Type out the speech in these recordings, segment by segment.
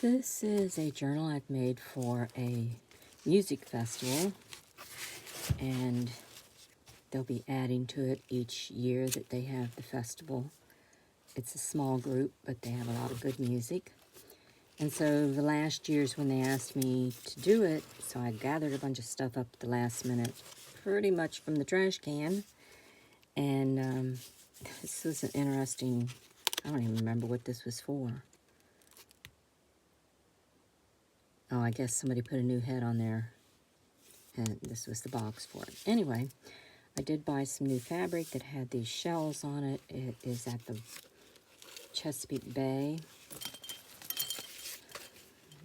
This is a journal I've made for a music festival, and they'll be adding to it each year that they have the festival. It's a small group, but they have a lot of good music. And so the last years when they asked me to do it, so I gathered a bunch of stuff up at the last minute, pretty much from the trash can. And this was an interesting, I don't even remember what this was for. Oh, I guess somebody put a new head on there, and this was the box for it. Anyway, I did buy some new fabric that had these shells on it. It is at the Chesapeake Bay.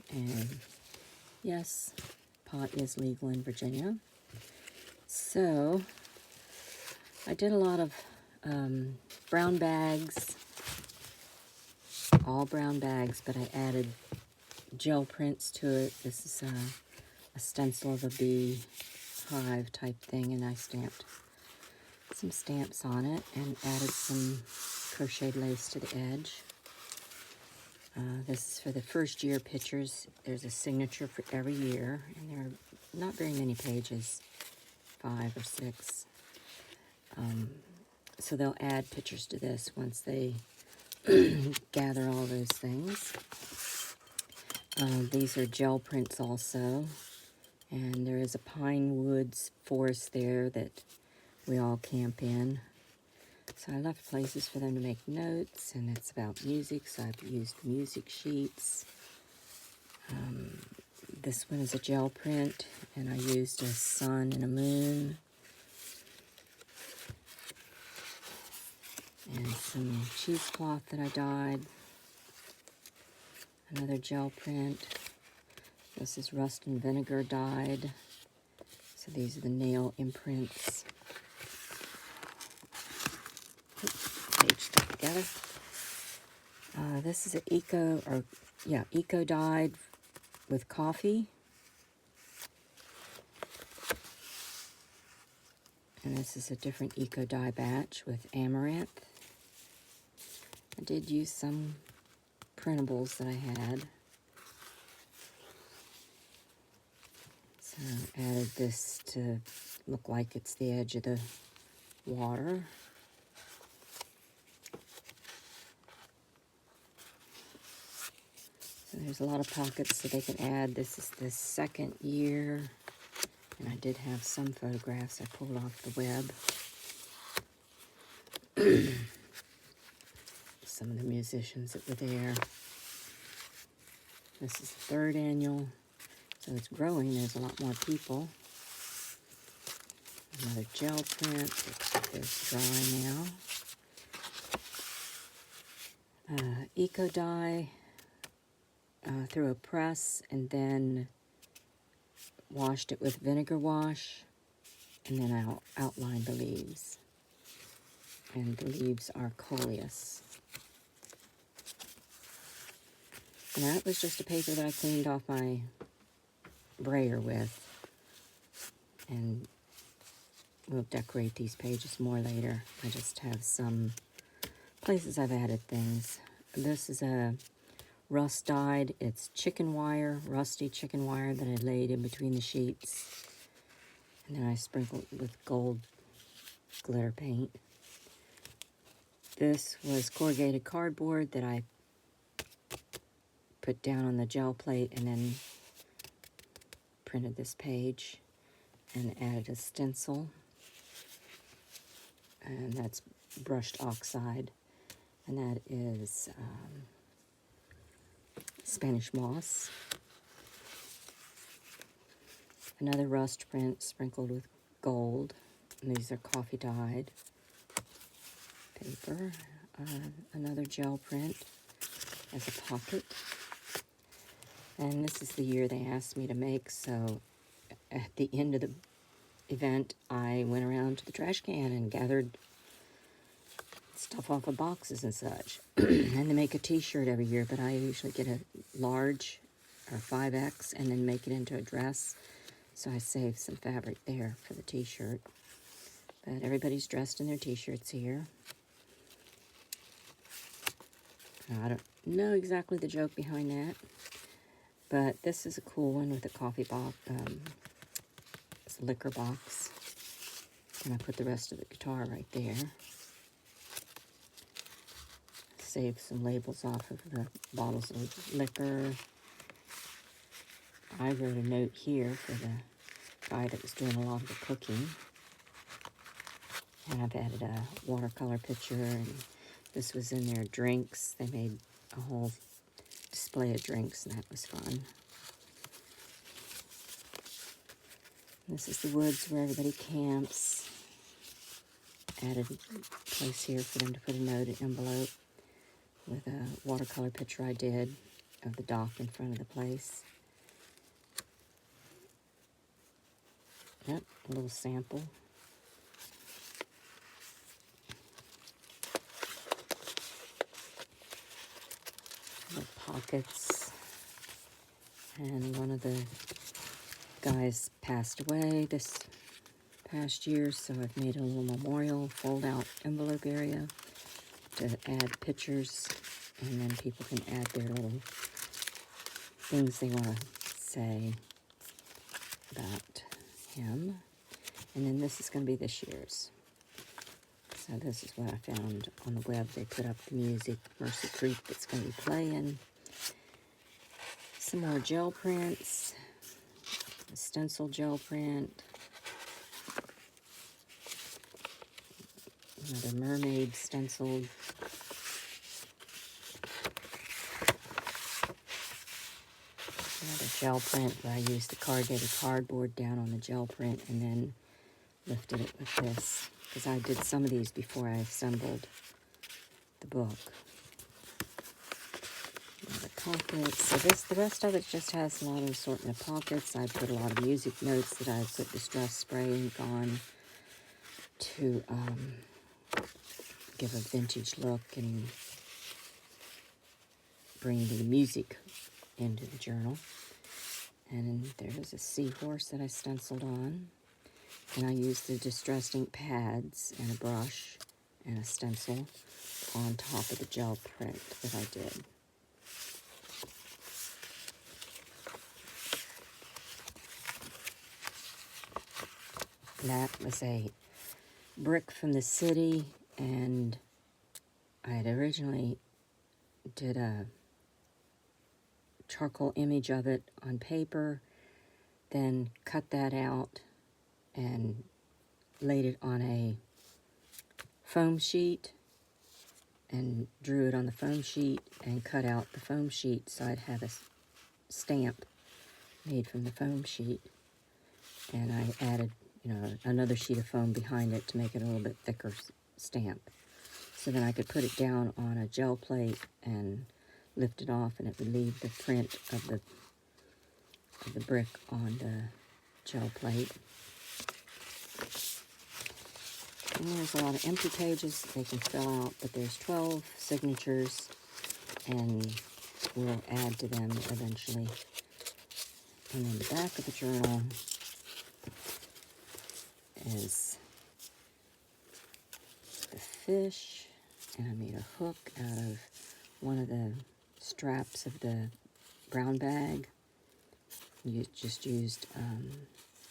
And yes, pot is legal in Virginia. So I did a lot of brown bags, all brown bags, but I added gel prints to it. This is a stencil of a bee hive type thing, and I stamped some stamps on it and added some crocheted lace to the edge. This is for the first year pictures. There's a signature for every year, and there are not very many pages, 5 or 6. So they'll add pictures to this once they gather all those things. These are gel prints also, and there is a pine woods forest there that we all camp in. So I left places for them to make notes, and it's about music, so I've used music sheets. This one is a gel print, and I used a sun and a moon. And some cheesecloth that I dyed. Another gel print. This is rust and vinegar dyed. So these are the nail imprints. Page stuck together. This is an eco dyed with coffee. And this is a different eco dye batch with amaranth. I did use some printables that I had. So I added this to look like it's the edge of the water. So there's a lot of pockets that they can add. This is the second year, and I did have some photographs I pulled off the web. Some of the musicians that were there. This is the third annual, so it's growing. There's a lot more people. Another gel print. It's dry now. Eco dye through a press, and then washed it with vinegar wash, and then I'll outline the leaves. And the leaves are coleus. And that was just a paper that I cleaned off my brayer with. And we'll decorate these pages more later. I just have some places I've added things. This is a rust dyed. It's chicken wire, rusty chicken wire that I laid in between the sheets. And then I sprinkled with gold glitter paint. This was corrugated cardboard that I put down on the gel plate and then printed this page and added a stencil. And that's brushed oxide. And that is Spanish moss. Another rust print sprinkled with gold. And these are coffee dyed paper. Another gel print as a pocket. And this is the year they asked me to make, so at the end of the event, I went around to the trash can and gathered stuff off of boxes and such. And they make a t-shirt every year, but I usually get a large or 5X and then make it into a dress. So I saved some fabric there for the t-shirt. But everybody's dressed in their t-shirts here. I don't know exactly the joke behind that. But this is a cool one with a coffee box. It's a liquor box. And I put the rest of the guitar right there. Save some labels off of the bottles of liquor. I wrote a note here for the guy that was doing a lot of the cooking. And I've added a watercolor picture, and this was in their drinks. They made a whole display of drinks, and that was fun. This is the woods where everybody camps. Added a place here for them to put a note, an envelope, with a watercolor picture I did of the dock in front of the place. Yep, a little sample. Little pockets. And one of the guys passed away this past year, so I've made a little memorial fold-out envelope area to add pictures, and then people can add their little things they want to say about him. And then this is going to be this year's. So this is what I found on the web. They put up the music, Mercy Creek, that's going to be playing. Some more gel prints, a stencil gel print, another mermaid stenciled. Another gel print where I used the corrugated cardboard down on the gel print and then lifted it with this, because I did some of these before I assembled the book. Another pockets. So the rest of it just has a lot of assortment of pockets. I put a lot of music notes that I put distress spray ink on to give a vintage look and bring the music into the journal. And there's a seahorse that I stenciled on. And I used the distressed ink pads and a brush and a stencil on top of the gel print that I did. That was a brick from the city, and I had originally did a charcoal image of it on paper, then cut that out and laid it on a foam sheet and drew it on the foam sheet and cut out the foam sheet so I'd have a stamp made from the foam sheet. And I added, another sheet of foam behind it to make it a little bit thicker stamp. So then I could put it down on a gel plate and lift it off, and it would leave the print of the brick on the gel plate. And there's a lot of empty pages that they can fill out, but there's 12 signatures, and we'll add to them eventually. And then the back of the journal is the fish, and I made a hook out of one of the straps of the brown bag. You just used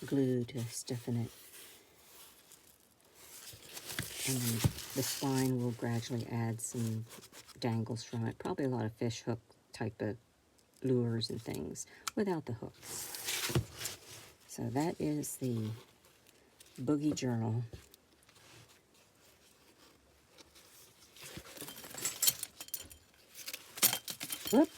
glue to stiffen it. And then the spine will gradually add some dangles from it. Probably a lot of fish hook type of lures and things without the hooks. So that is the Boogie Journal. Whoop.